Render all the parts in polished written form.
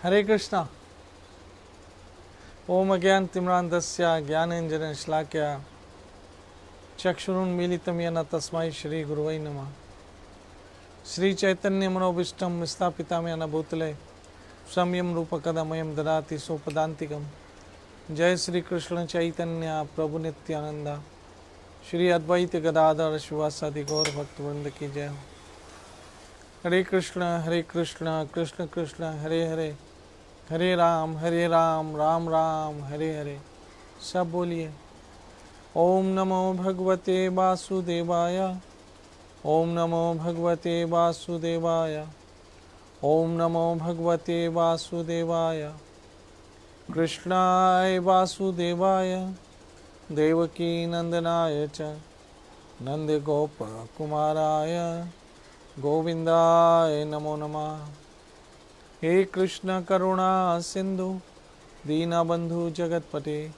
हरे कृष्णा। ओम अज्ञानतिमिरान्धस्य ज्ञानाञ्जनशलाकया चक्षुरुन्मीलितं येन तस्मै श्रीगुरुवे नमः। श्रीचैतन्यमनोभीष्टं स्थापितं येन भूतले स्वयं रूपकदमयं ददाति सोपदान्तिकम्। जय श्री कृष्ण चैतन्य प्रभु नित्यानंदा, श्री अद्वैत गदाधर शिवासादि गौर भक्तवृंद की जय हो। हरे कृष्ण कृष्ण कृष्ण हरे हरे, हरे राम राम राम हरे हरे। सब बोलिए ओम नमो भगवते वासुदेवाय, ओम नमो भगवते वासुदेवाय, ओम नमो भगवते वासुदेवाय। कृष्णाय वासुदेवाय देवकी नंदनाय च नंदगोप कुमाराय गोविंदाय नमो नमः। हे कृष्ण करुणा सिंधु दीनबंधु जगतपते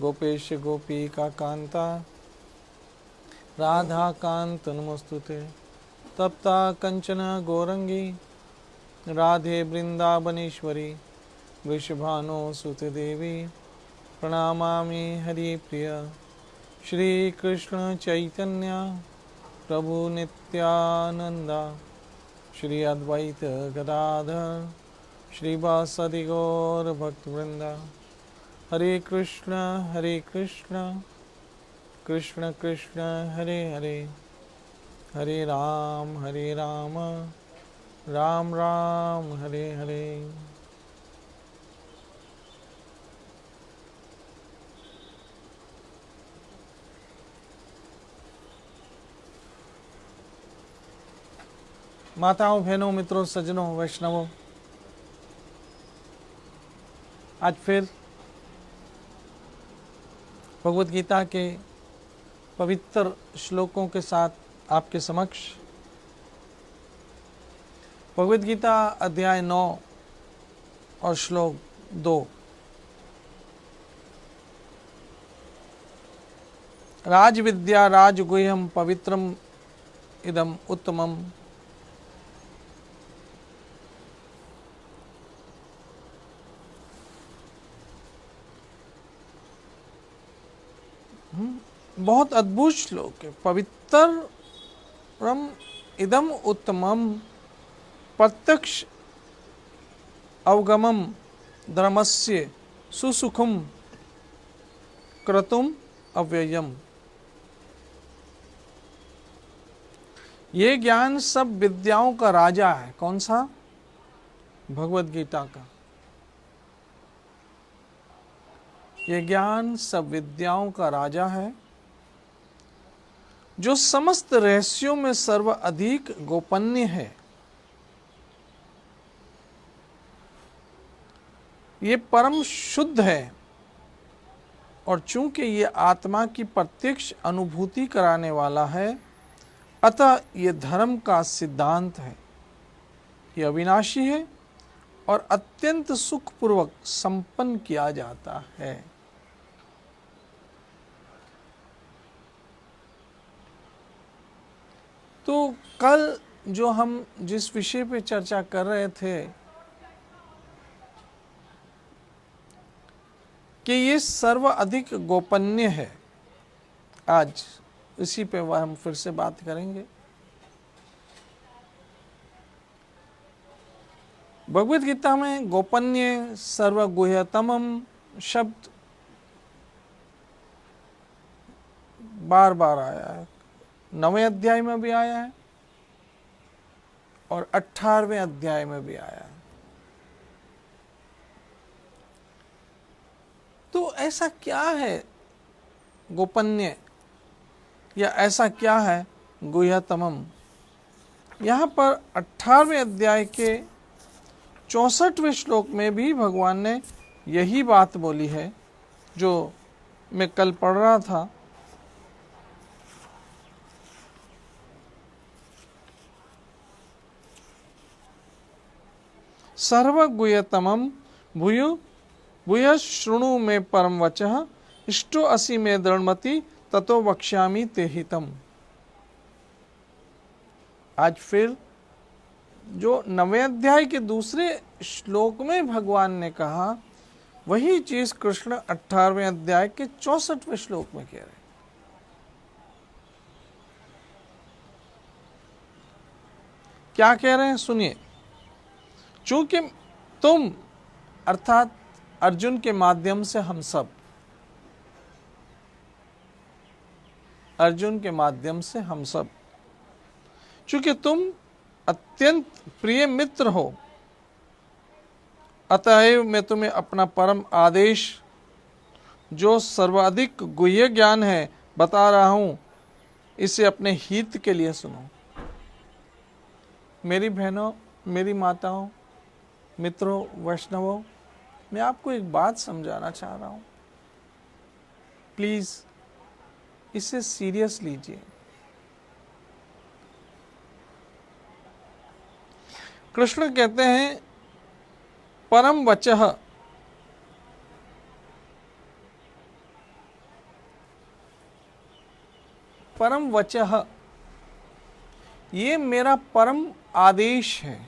गोपेश गोपिका कांता राधा कांत नमोस्तुते। तप्ता कंचन गौरंगी राधे वृंदावनेश्वरी वृषभानो सुते देवी प्रणमामि हरिप्रिय। श्री कृष्ण चैतन्य प्रभु नित्यानंदा, श्री अद्वैत गदाधर श्रीवासादि गौर भक्तवृंदा। हरे कृष्ण कृष्ण कृष्ण हरे हरे, हरे राम राम राम हरे हरे। माताओं, बहनों, मित्रों, सज्जनों, वैष्णवों, आज फिर भगवत गीता के पवित्र श्लोकों के साथ आपके समक्ष भगवत गीता अध्याय 9 और श्लोक 2। राज विद्या राजगुह्यम पवित्रम इदम उत्तमम। बहुत अद्भुत श्लोक है। पवित्रम इदम उत्तमम प्रत्यक्ष अवगमम धर्मस्य सुसुखम क्रतुम अव्ययम। ये ज्ञान सब विद्याओं का राजा है। कौन सा? भगवत गीता का। ये ज्ञान सब विद्याओं का राजा है, जो समस्त रहस्यों में सर्वाधिक गोपनीय है। ये परम शुद्ध है, और चूंकि ये आत्मा की प्रत्यक्ष अनुभूति कराने वाला है, अतः ये धर्म का सिद्धांत है। ये अविनाशी है और अत्यंत सुखपूर्वक संपन्न किया जाता है। तो कल जो हम जिस विषय पे चर्चा कर रहे थे कि ये सर्वाधिक गोपनीय है, आज इसी पे हम फिर से बात करेंगे। भगवत गीता में गोपनीय सर्वगुह्यतमम शब्द बार बार आया है। 9वें अध्याय में भी आया है और 18वें अध्याय में भी आया है। तो ऐसा क्या है गोपनीय, या ऐसा क्या है गुह्यतमम? यहाँ पर 18वें अध्याय के 64वें श्लोक में भी भगवान ने यही बात बोली है जो मैं कल पढ़ रहा था। सर्वगुह्यतमम भूय शृणु में परम वचः इष्टो असि में दृढ़मति ततो वक्ष्यामि ते हितम। आज फिर जो 9वें अध्याय के दूसरे श्लोक में भगवान ने कहा, वही चीज कृष्ण 18वें अध्याय के 64वें श्लोक में कह रहे हैं। क्या कह रहे हैं सुनिए। चूंकि तुम अर्थात अर्जुन के माध्यम से हम सब, अर्जुन के माध्यम से हम सब, चूंकि तुम अत्यंत प्रिय मित्र हो, अतएव मैं तुम्हें अपना परम आदेश, जो सर्वाधिक गुह्य ज्ञान है, बता रहा हूं। इसे अपने हित के लिए सुनो। मेरी बहनों, मेरी माताओं, मित्रों, वैष्णवों, मैं आपको एक बात समझाना चाह रहा हूं। प्लीज इसे सीरियस लीजिए। कृष्ण कहते हैं परम वचः, परम वचः, ये मेरा परम आदेश है।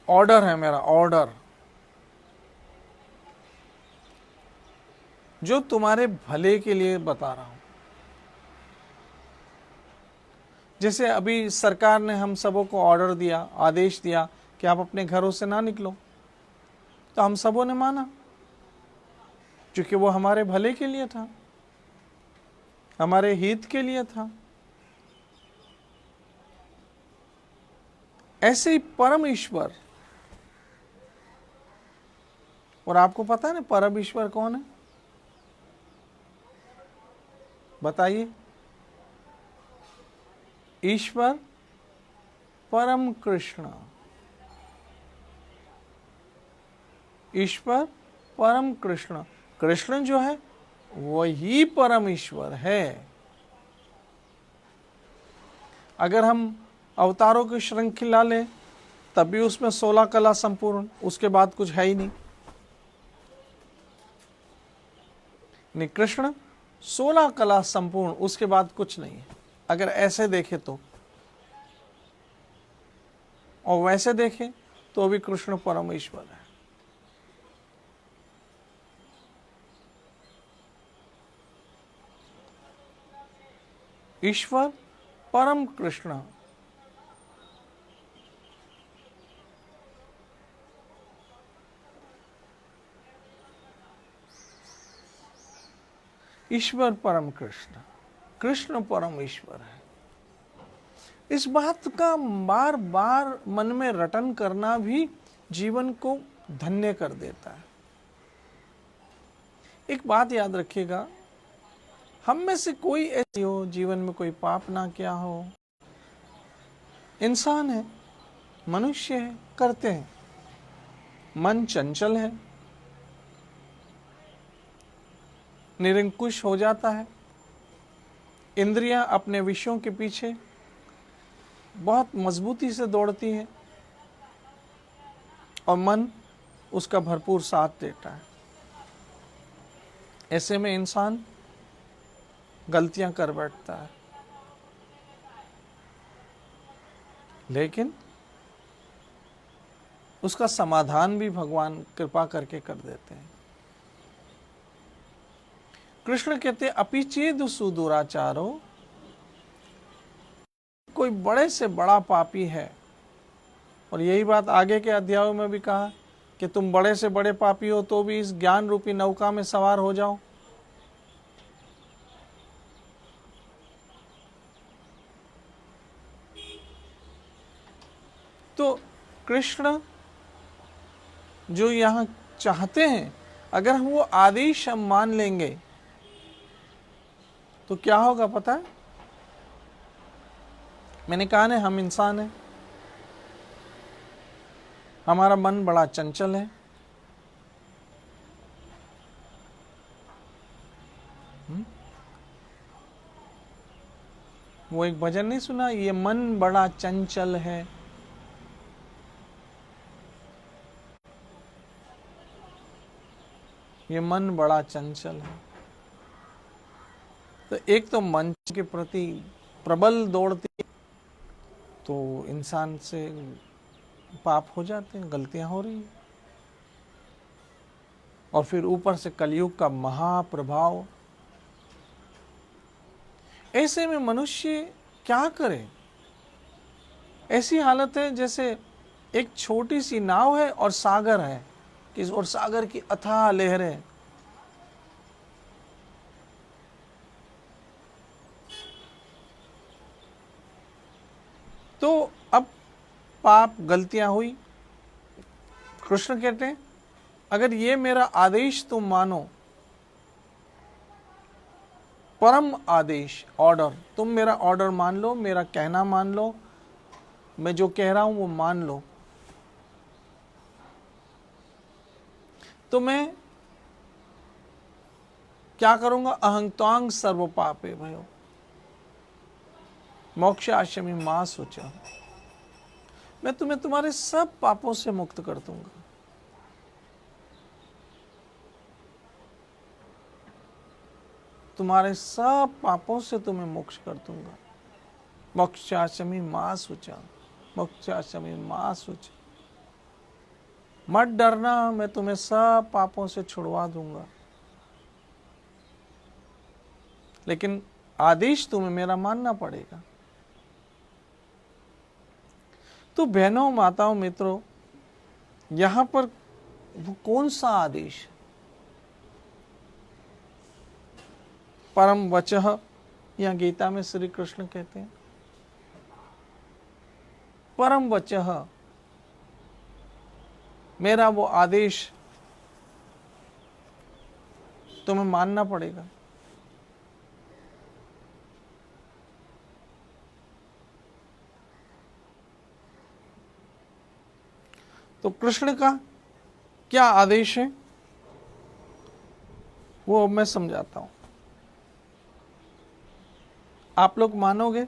ऑर्डर है मेरा, ऑर्डर, जो तुम्हारे भले के लिए बता रहा हूं। जैसे अभी सरकार ने हम सबों को ऑर्डर दिया, आदेश दिया कि आप अपने घरों से ना निकलो, तो हम सबों ने माना, क्योंकि वो हमारे भले के लिए था, हमारे हित के लिए था। ऐसे ही परम ईश्वर, और आपको पता है ना परम ईश्वर कौन है? बताइए। ईश्वर परम कृष्ण, ईश्वर परम कृष्ण, कृष्ण जो है वही परम ईश्वर है। अगर हम अवतारों की श्रृंखला लें तब भी उसमें 16 कला संपूर्ण, उसके बाद कुछ है ही नहीं। कृष्ण 16 कला संपूर्ण, उसके बाद कुछ नहीं है। अगर ऐसे देखें तो, और वैसे देखें तो भी कृष्ण परम ईश्वर है। ईश्वर परम कृष्ण, ईश्वर परम कृष्ण, कृष्ण परम ईश्वर है। इस बात का बार बार मन में रटन करना भी जीवन को धन्य कर देता है। एक बात याद रखिएगा, हम में से कोई ऐसी हो जीवन में कोई पाप ना किया हो, इंसान है, मनुष्य है, करते हैं। मन चंचल है, निरंकुश हो जाता है, इंद्रियां अपने विषयों के पीछे बहुत मजबूती से दौड़ती है, और मन उसका भरपूर साथ देता है। ऐसे में इंसान गलतियां कर बैठता है, लेकिन उसका समाधान भी भगवान कृपा करके कर देते हैं। कृष्ण कहते अपि चेद सुदुराचारो, कोई बड़े से बड़ा पापी है, और यही बात आगे के अध्यायों में भी कहा कि तुम बड़े से बड़े पापी हो तो भी इस ज्ञान रूपी नौका में सवार हो जाओ। तो कृष्ण जो यहां चाहते हैं, अगर हम वो आदेश हम मान लेंगे तो क्या होगा पता है? मैंने कहा ना, हम इंसान हैं, हमारा मन बड़ा चंचल है। वो एक भजन नहीं सुना, ये मन बड़ा चंचल है। ये मन बड़ा चंचल है। तो एक तो मंच के प्रति प्रबल दौड़ती, तो इंसान से पाप हो जाते हैं, गलतियां हो रही हैं। और फिर ऊपर से कलयुग का महाप्रभाव। ऐसे में मनुष्य क्या करे? ऐसी हालत है जैसे एक छोटी सी नाव है और सागर है, और सागर की अथाह लहरें। तो अब पाप गलतियां हुई। कृष्ण कहते हैं अगर ये मेरा आदेश तुम मानो, परम आदेश, ऑर्डर, तुम मेरा ऑर्डर मान लो, मेरा कहना मान लो, मैं जो कह रहा हूं वो मान लो, तो मैं क्या करूंगा? अहंतांग सर्व पापे भयो मोक्ष आश्रमी मां सोचा, मैं तुम्हें तुम्हारे सब पापों से मुक्त कर दूंगा। तुम्हारे सब पापों से तुम्हें मोक्ष कर दूंगा। मोक्षाश्रमी मां सोचा, मोक्षाश्रमी मां सोचा, मत डरना, मैं तुम्हें सब पापों से छुड़वा दूंगा, लेकिन आदेश तुम्हें मेरा मानना पड़ेगा। तो बहनों, माताओं, मित्रों, यहां पर वो कौन सा आदेश? परम वचः, यहां गीता में श्री कृष्ण कहते हैं परम वचः, मेरा वो आदेश तुम्हें मानना पड़ेगा। तो कृष्ण का क्या आदेश है वो मैं समझाता हूं, आप लोग मानोगे।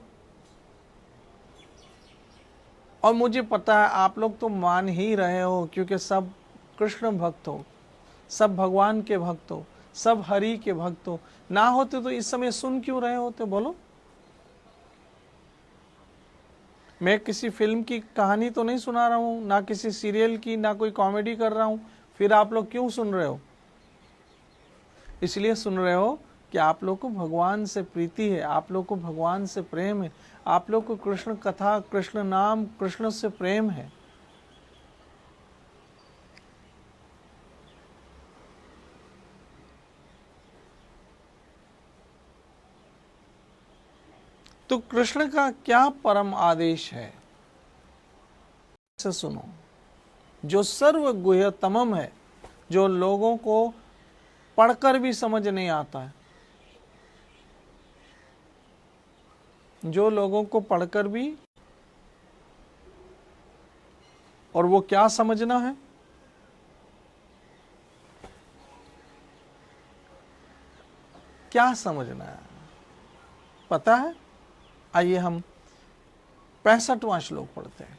और मुझे पता है आप लोग तो मान ही रहे हो, क्योंकि सब कृष्ण भक्त हो, सब भगवान के भक्त हो, सब हरि के भक्त हो। ना होते तो इस समय सुन क्यों रहे होते? बोलो। मैं किसी फिल्म की कहानी तो नहीं सुना रहा हूं, ना किसी सीरियल की, ना कोई कॉमेडी कर रहा हूं, फिर आप लोग क्यों सुन रहे हो? इसलिए सुन रहे हो कि आप लोग को भगवान से प्रीति है, आप लोग को भगवान से प्रेम है, आप लोग को कृष्ण कथा, कृष्ण नाम, कृष्ण से प्रेम है। तो कृष्ण का क्या परम आदेश है? से सुनो, जो सर्व गुह्यतमम है, जो लोगों को पढ़कर भी समझ नहीं आता है, जो लोगों को पढ़कर भी, और वो क्या समझना है? क्या समझना है पता है? आइए हम 65वां श्लोक पढ़ते हैं।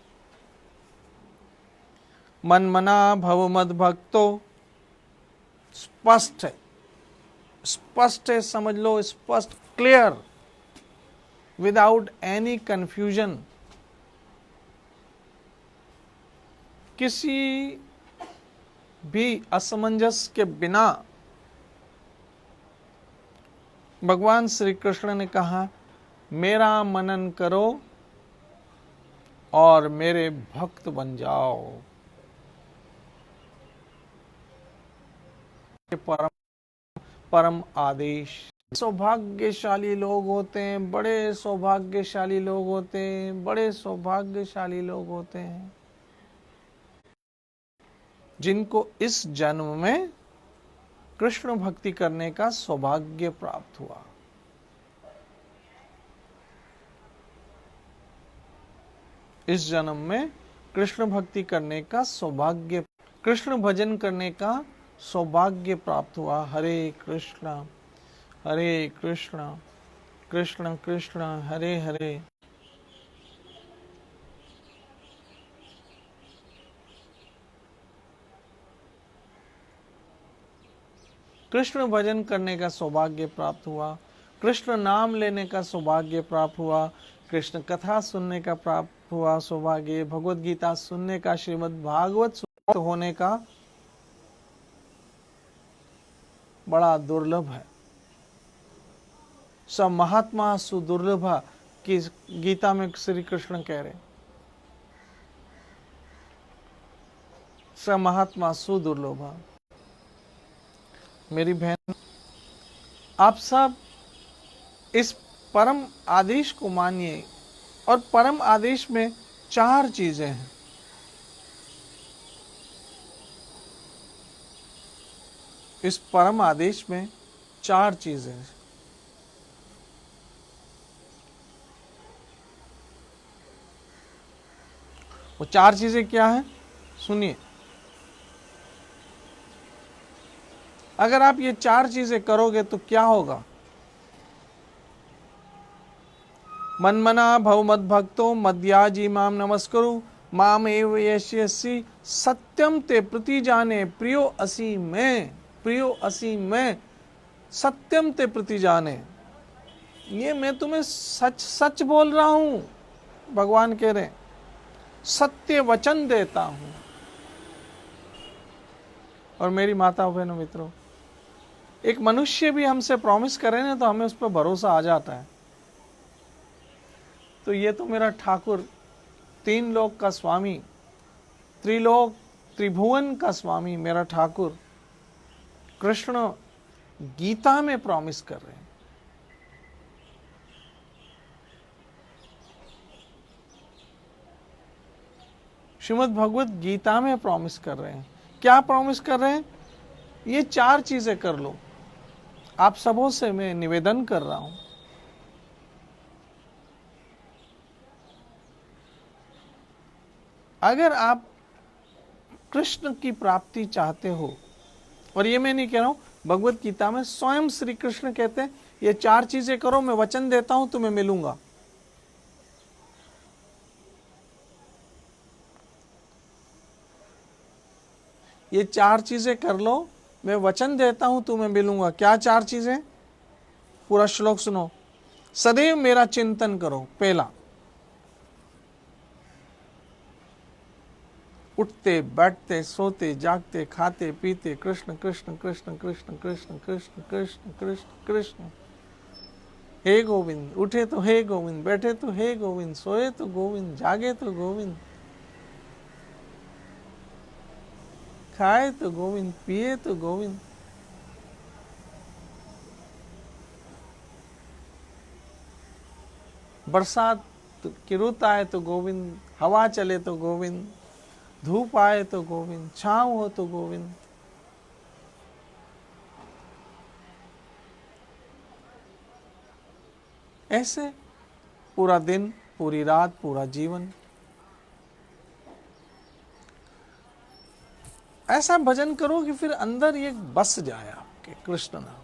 मन मना भव मद भक्तो, स्पष्ट है, स्पष्ट है, समझ लो, स्पष्ट, क्लियर, विदाउट एनी कंफ्यूजन। किसी भी असमंजस के बिना भगवान श्री कृष्ण ने कहा मेरा मनन करो और मेरे भक्त बन जाओ। परम परम आदेश। सौभाग्यशाली लोग होते हैं, बड़े सौभाग्यशाली लोग होते हैं, बड़े सौभाग्यशाली लोग होते हैं जिनको इस जन्म में कृष्ण भक्ति करने का सौभाग्य प्राप्त हुआ। इस जन्म में कृष्ण भक्ति करने का सौभाग्य, कृष्ण भजन करने का सौभाग्य प्राप्त हुआ। हरे कृष्ण कृष्ण कृष्ण हरे हरे, कृष्ण भजन करने का सौभाग्य प्राप्त हुआ। कृष्ण नाम लेने का सौभाग्य प्राप्त हुआ, कृष्ण कथा सुनने का प्राप्त हुआ सौभाग्य, भगवत गीता सुनने का, श्रीमद् भागवत होने का बड़ा दुर्लभ है। सब महात्मा सुदुर्लभ कि गीता में श्री कृष्ण कह रहे, सब महात्मा सुदुर्लभ। मेरी बहन, आप सब इस परम आदेश को मानिए, और परम आदेश में 4 चीजें हैं। इस परम आदेश में 4 चीजें हैं। वो 4 चीजें क्या हैं? सुनिए। अगर आप ये 4 चीजें करोगे तो क्या होगा? मन्मना भव मद भक्तो मद्याजी माम नमस्करु माम एव यस्यसि सत्यम ते प्रति जाने प्रियो असी मैं सत्यम ते प्रति जाने। ये मैं तुम्हें सच सच बोल रहा हूं, भगवान कह रहे, सत्य वचन देता हूं। और मेरी माता बहनों मित्रों, एक मनुष्य भी हमसे प्रॉमिस करे ना तो हमें उस पर भरोसा आ जाता है। तो ये तो मेरा ठाकुर, 3 लोक का स्वामी, त्रिलोक त्रिभुवन का स्वामी, मेरा ठाकुर कृष्ण गीता में प्रॉमिस कर रहे हैं। श्रीमद् भगवत गीता में प्रॉमिस कर रहे हैं। क्या प्रॉमिस कर रहे हैं? ये 4 चीजें कर लो। आप सबों से मैं निवेदन कर रहा हूं, अगर आप कृष्ण की प्राप्ति चाहते हो, और ये मैं नहीं कह रहा हूं, भगवत गीता में स्वयं श्री कृष्ण कहते हैं ये 4 चीजें करो, मैं वचन देता हूं तुम्हें मिलूंगा। ये 4 चीजें कर लो, मैं वचन देता हूं तुम्हें मिलूंगा। क्या 4 चीजें? पूरा श्लोक सुनो। सदैव मेरा चिंतन करो, पहला। उठते बैठते सोते जागते खाते पीते कृष्ण कृष्ण कृष्ण कृष्ण कृष्ण कृष्ण कृष्ण कृष्ण कृष्ण। हे गोविंद, उठे तो हे गोविंद, बैठे तो हे गोविंद, सोए तो गोविंद, जागे तो गोविंद, खाए तो गोविंद, पिए तो गोविंद। बरसात की रुत आए तो गोविंद, हवा चले तो गोविंद, धूप आए तो गोविंद, छांव हो तो गोविंद। ऐसे पूरा दिन, पूरी रात, पूरा जीवन ऐसा भजन करो कि फिर अंदर ये बस जाए आपके कृष्ण नाम।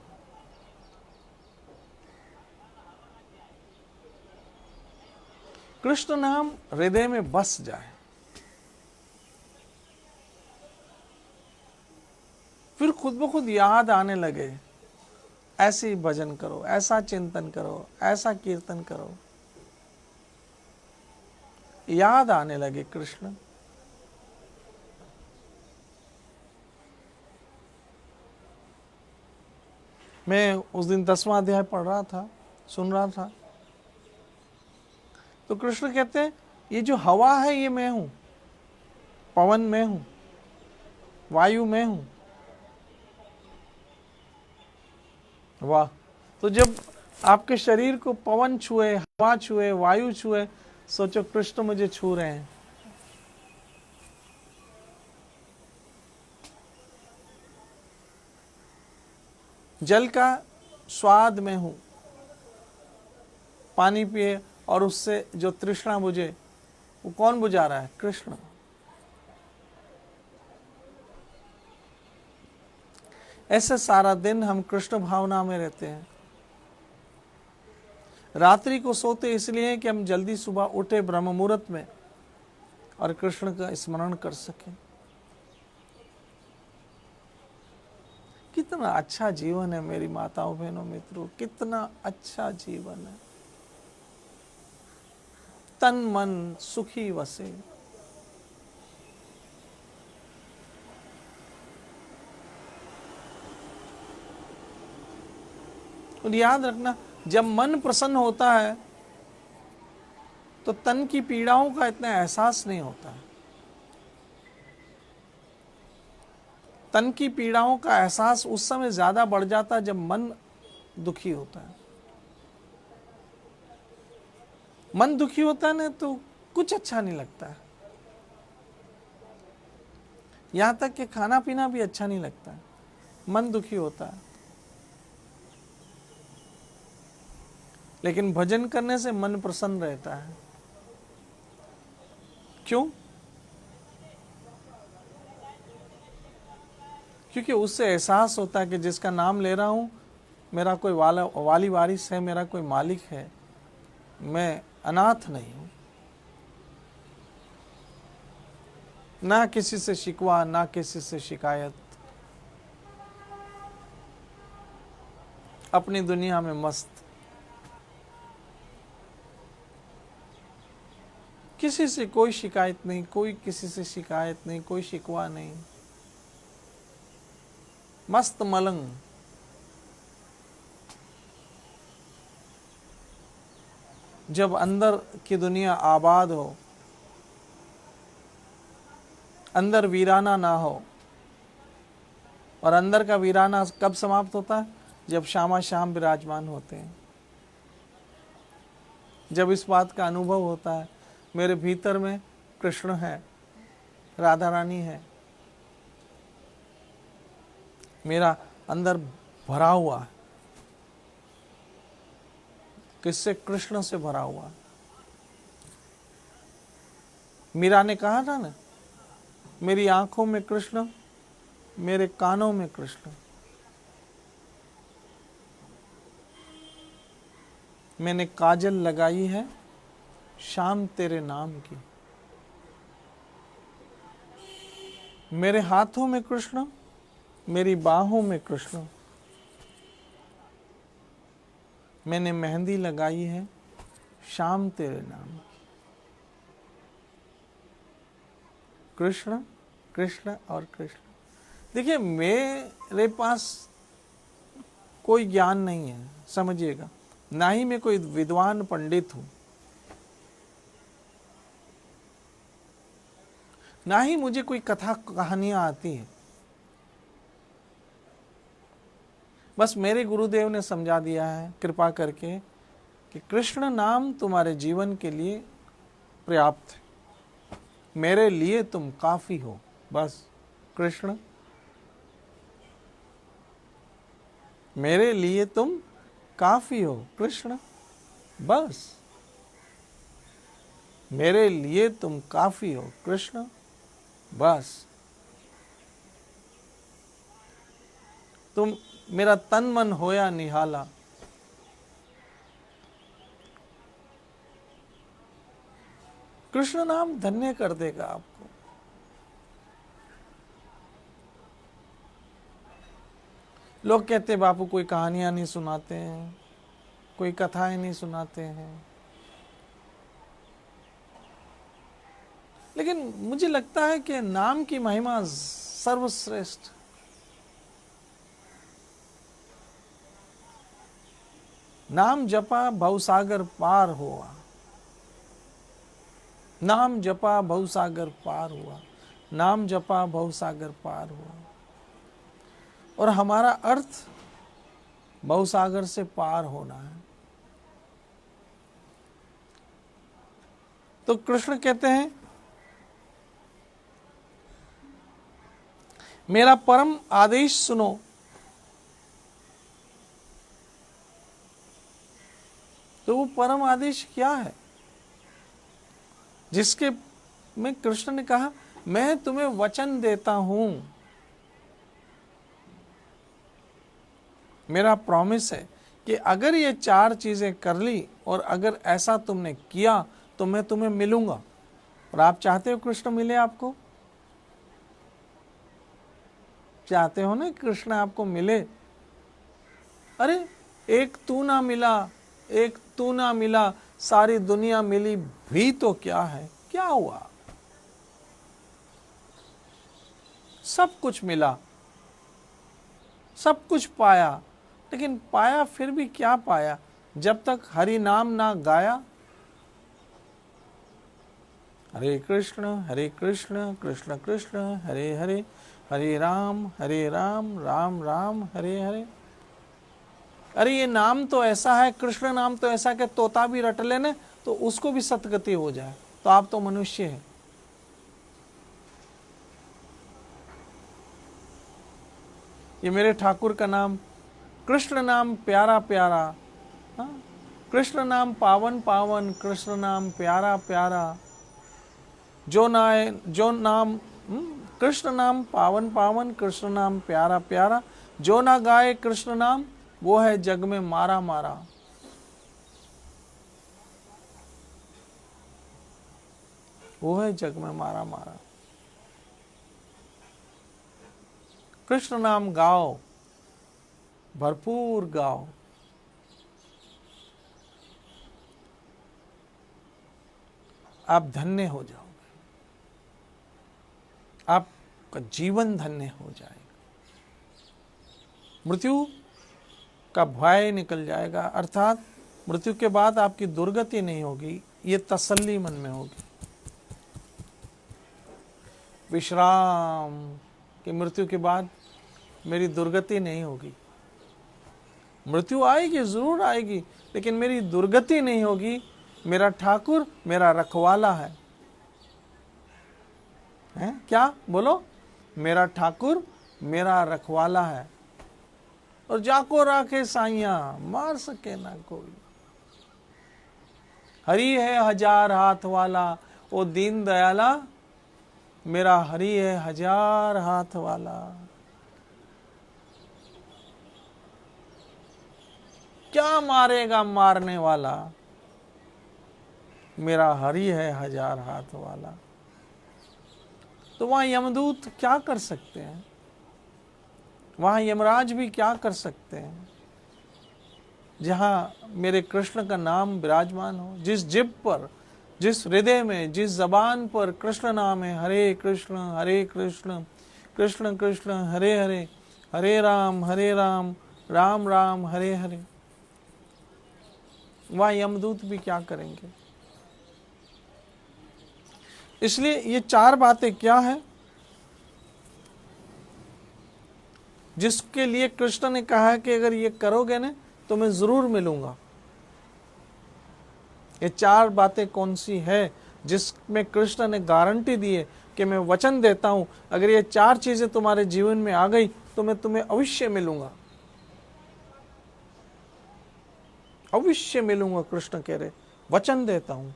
कृष्ण नाम हृदय में बस जाए, फिर खुद ब खुद याद आने लगे। ऐसे ही भजन करो, ऐसा चिंतन करो, ऐसा कीर्तन करो, याद आने लगे कृष्ण। मैं उस दिन 10वां अध्याय पढ़ रहा था, सुन रहा था, तो कृष्ण कहते हैं ये जो हवा है ये मैं हूं, पवन मैं हूं, वायु मैं हूं। वाह! तो जब आपके शरीर को पवन छुए, हवा छुए, वायु छुए, सोचो कृष्ण मुझे छू रहे हैं। जल का स्वाद में हूं, पानी पिए और उससे जो तृष्णा बुझे, वो कौन बुझा रहा है? कृष्ण। ऐसे सारा दिन हम कृष्ण भावना में रहते हैं। रात्रि को सोते इसलिए कि हम जल्दी सुबह उठे ब्रह्म मुहूर्त में और कृष्ण का स्मरण कर सकें। कितना अच्छा जीवन है मेरी माताओं बहनों मित्रों, कितना अच्छा जीवन है। तन मन सुखी वसे। और याद रखना, जब मन प्रसन्न होता है तो तन की पीड़ाओं का इतना एहसास नहीं होता है। तन की पीड़ाओं का एहसास उस समय ज्यादा बढ़ जाता है जब मन दुखी होता है। मन दुखी होता है ना तो कुछ अच्छा नहीं लगता है, यहां तक कि खाना पीना भी अच्छा नहीं लगता है, मन दुखी होता है। लेकिन भजन करने से मन प्रसन्न रहता है। क्यों? क्योंकि उससे एहसास होता है कि जिसका नाम ले रहा हूं मेरा कोई वाली वारिस है, मेरा कोई मालिक है, मैं अनाथ नहीं हूं। ना किसी से शिकवा, ना किसी से शिकायत, अपनी दुनिया में मस्त, किसी से कोई शिकायत नहीं, कोई किसी से शिकायत नहीं, कोई शिकवा नहीं, मस्त मलंग। जब अंदर की दुनिया आबाद हो, अंदर वीराना ना हो, और अंदर का वीराना कब समाप्त होता है? जब श्यामा श्याम विराजमान होते हैं, जब इस बात का अनुभव होता है मेरे भीतर में कृष्ण है, राधा रानी है, मेरा अंदर भरा हुआ है, किससे? कृष्ण से भरा हुआ है। मीरा ने कहा था ना, मेरी आंखों में कृष्ण, मेरे कानों में कृष्ण, मैंने काजल लगाई है शाम तेरे नाम की। मेरे हाथों में कृष्ण, मेरी बाहों में कृष्ण, मैंने मेहंदी लगाई है शाम तेरे नाम की। कृष्ण कृष्ण और कृष्ण। देखिए, मेरे पास कोई ज्ञान नहीं है, समझिएगा, ना ही मैं कोई विद्वान पंडित हूं, ना ही मुझे कोई कथा कहानियां आती हैं। बस मेरे गुरुदेव ने समझा दिया है कृपा करके कि कृष्ण नाम तुम्हारे जीवन के लिए पर्याप्त है, मेरे लिए तुम काफी हो। बस कृष्ण, मेरे लिए तुम काफी हो कृष्ण, बस मेरे लिए तुम काफी हो कृष्ण, बस तुम मेरा तन मन होया निहाला। कृष्ण नाम धन्य कर देगा आपको। लोग कहते बापू कोई कहानियां नहीं सुनाते हैं, कोई कथाएं नहीं सुनाते हैं, लेकिन मुझे लगता है कि नाम की महिमा सर्वश्रेष्ठ। नाम जपा भवसागर पार हुआ, नाम जपा भवसागर पार हुआ, नाम जपा भवसागर पार हुआ। और हमारा अर्थ भवसागर से पार होना है। तो कृष्ण कहते हैं, मेरा परम आदेश सुनो। तो वो परम आदेश क्या है जिसके में कृष्ण ने कहा मैं तुम्हें वचन देता हूं, मेरा प्रॉमिस है कि अगर ये 4 चीजें कर ली और अगर ऐसा तुमने किया तो मैं तुम्हें मिलूंगा। और आप चाहते हो कृष्ण मिले आपको? चाहते हो ना कृष्ण आपको मिले। अरे एक तू ना मिला, एक तू ना मिला, सारी दुनिया मिली भी तो क्या है, क्या हुआ? सब कुछ मिला, सब कुछ पाया, लेकिन पाया फिर भी क्या पाया जब तक हरि नाम ना गाया। हरे कृष्ण कृष्ण कृष्ण हरे हरे, हरे राम राम राम हरे हरे। अरे ये नाम तो ऐसा है, कृष्ण नाम तो ऐसा कि तोता भी रट लेने तो उसको भी सतगति हो जाए, तो आप तो मनुष्य हैं। ये मेरे ठाकुर का नाम, कृष्ण नाम प्यारा प्यारा, हाँ? कृष्ण नाम पावन पावन, कृष्ण नाम प्यारा प्यारा, जो नाम कृष्ण नाम पावन पावन, कृष्ण नाम प्यारा प्यारा, जो ना गाए कृष्ण नाम वो है जग में मारा मारा। वो है जग में मारा मारा। कृष्ण नाम गाओ, भरपूर गाओ। आप धन्य हो जाओगे, आपका जीवन धन्य हो जाएगा, मृत्यु का भय निकल जाएगा, अर्थात मृत्यु के बाद आपकी दुर्गति नहीं होगी, ये तसल्ली मन में होगी। विश्राम कि मृत्यु के बाद मेरी दुर्गति नहीं होगी। मृत्यु आएगी, जरूर आएगी, लेकिन मेरी दुर्गति नहीं होगी। मेरा ठाकुर मेरा रखवाला है, हैं? क्या बोलो? मेरा ठाकुर मेरा रखवाला है, और जाको राखे साइया मार सके ना कोई। हरि है हजार हाथ वाला, ओ दीन दयाला, मेरा हरि है हजार हाथ वाला। क्या मारेगा मारने वाला, मेरा हरि है हजार हाथ वाला। तो वहां यमदूत क्या कर सकते हैं, वहां यमराज भी क्या कर सकते हैं, जहां मेरे कृष्ण का नाम विराजमान हो। जिस जिब पर, जिस हृदय में, जिस जबान पर कृष्ण नाम है, हरे कृष्ण कृष्ण कृष्ण हरे हरे, हरे राम राम राम हरे हरे, वह यमदूत भी क्या करेंगे। इसलिए ये चार बातें क्या है जिसके लिए कृष्ण ने कहा कि अगर ये करोगे ना तो मैं जरूर मिलूंगा। ये चार बातें कौन सी है जिसमें कृष्ण ने गारंटी दी है कि मैं वचन देता हूं, अगर ये चार चीजें तुम्हारे जीवन में आ गई तो मैं तुम्हें अवश्य मिलूंगा, अवश्य मिलूंगा। कृष्ण कह रहे वचन देता हूं।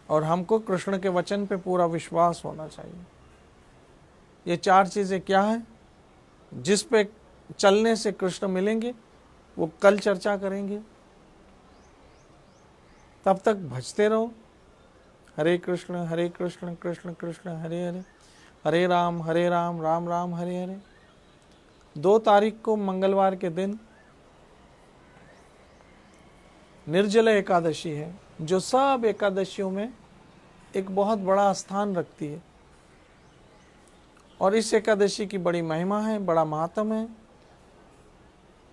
और हमको कृष्ण के वचन पे पूरा विश्वास होना चाहिए। ये चार चीजें क्या है जिस पे चलने से कृष्ण मिलेंगे, वो कल चर्चा करेंगे। तब तक भजते रहो। हरे कृष्ण कृष्ण कृष्ण हरे हरे, हरे राम राम राम हरे हरे। 2 तारीख को मंगलवार के दिन निर्जला एकादशी है, जो सब एकादशियों में एक बहुत बड़ा स्थान रखती है। और इस एकादशी की बड़ी महिमा है, बड़ा महात्म है।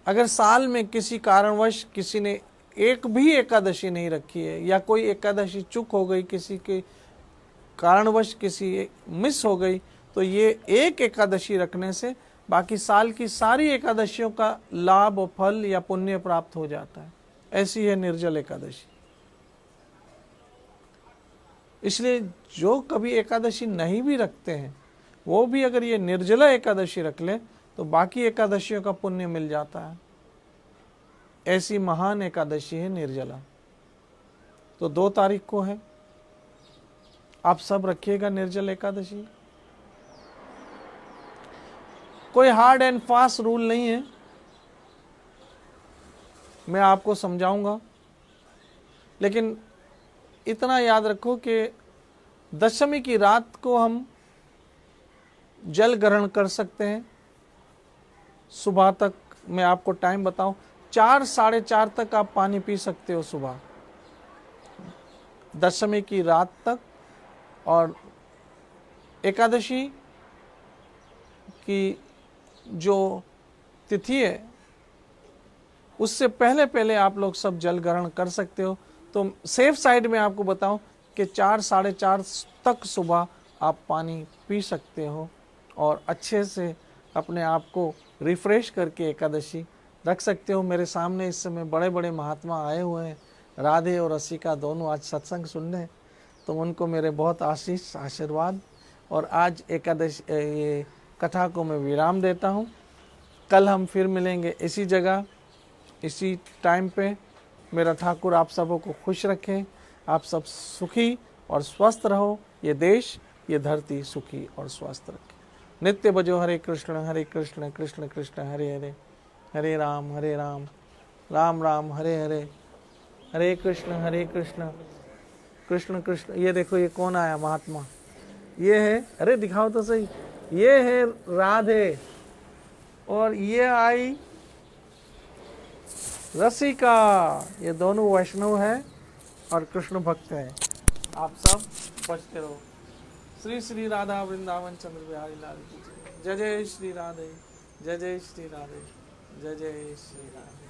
अगर साल में किसी कारणवश किसी ने एक भी एकादशी नहीं रखी है, या कोई एकादशी चूक हो गई, किसी के कारणवश किसी मिस हो गई, तो ये एक एकादशी रखने से बाकी साल की सारी एकादशियों का लाभ और फल या पुण्य प्राप्त हो जाता है। ऐसी है निर्जल एकादशी। इसलिए जो कभी एकादशी नहीं भी रखते हैं, वो भी अगर ये निर्जला एकादशी रख ले तो बाकी एकादशियों का पुण्य मिल जाता है। ऐसी महान एकादशी है निर्जला। तो 2 तारीख को है, आप सब रखिएगा निर्जल एकादशी। कोई हार्ड एंड फास्ट रूल नहीं है, मैं आपको समझाऊंगा, लेकिन इतना याद रखो कि दशमी की रात को हम जल ग्रहण कर सकते हैं। सुबह तक मैं आपको टाइम बताऊं, 4 साढ़े 4 तक आप पानी पी सकते हो सुबह, दशमी की रात तक। और एकादशी की जो तिथि है उससे पहले पहले आप लोग सब जल ग्रहण कर सकते हो। तो सेफ साइड में आपको बताऊं कि 4 साढ़े 4 तक सुबह आप पानी पी सकते हो और अच्छे से अपने आप को रिफ्रेश करके एकादशी रख सकते हो। मेरे सामने इस समय बड़े बड़े महात्मा आए हुए हैं, राधे और रसिका दोनों आज सत्संग सुनने, तो उनको मेरे बहुत आशीष आशीर्वाद। और आज एकादशी ये कथा को मैं विराम देता हूँ। कल हम फिर मिलेंगे इसी जगह इसी टाइम पे। मेरा ठाकुर आप सबों को खुश रखें, आप सब सुखी और स्वस्थ रहो, ये देश ये धरती सुखी और स्वस्थ रखे। नित्य बजो हरे कृष्ण कृष्ण कृष्ण हरे हरे, हरे राम राम राम हरे हरे, हरे कृष्ण कृष्ण कृष्ण। ये देखो ये कौन आया महात्मा, ये है, अरे दिखाओ तो सही, ये है राधे और ये आई रसिका। ये दोनों वैष्णव है और कृष्ण भक्त है। आप सब बचते रहो। श्री श्री राधा वृंदावन चंद्र बिहारी लाल की जय। जय जय श्री राधे, जय जय श्री राधे, जय जय श्री राधे।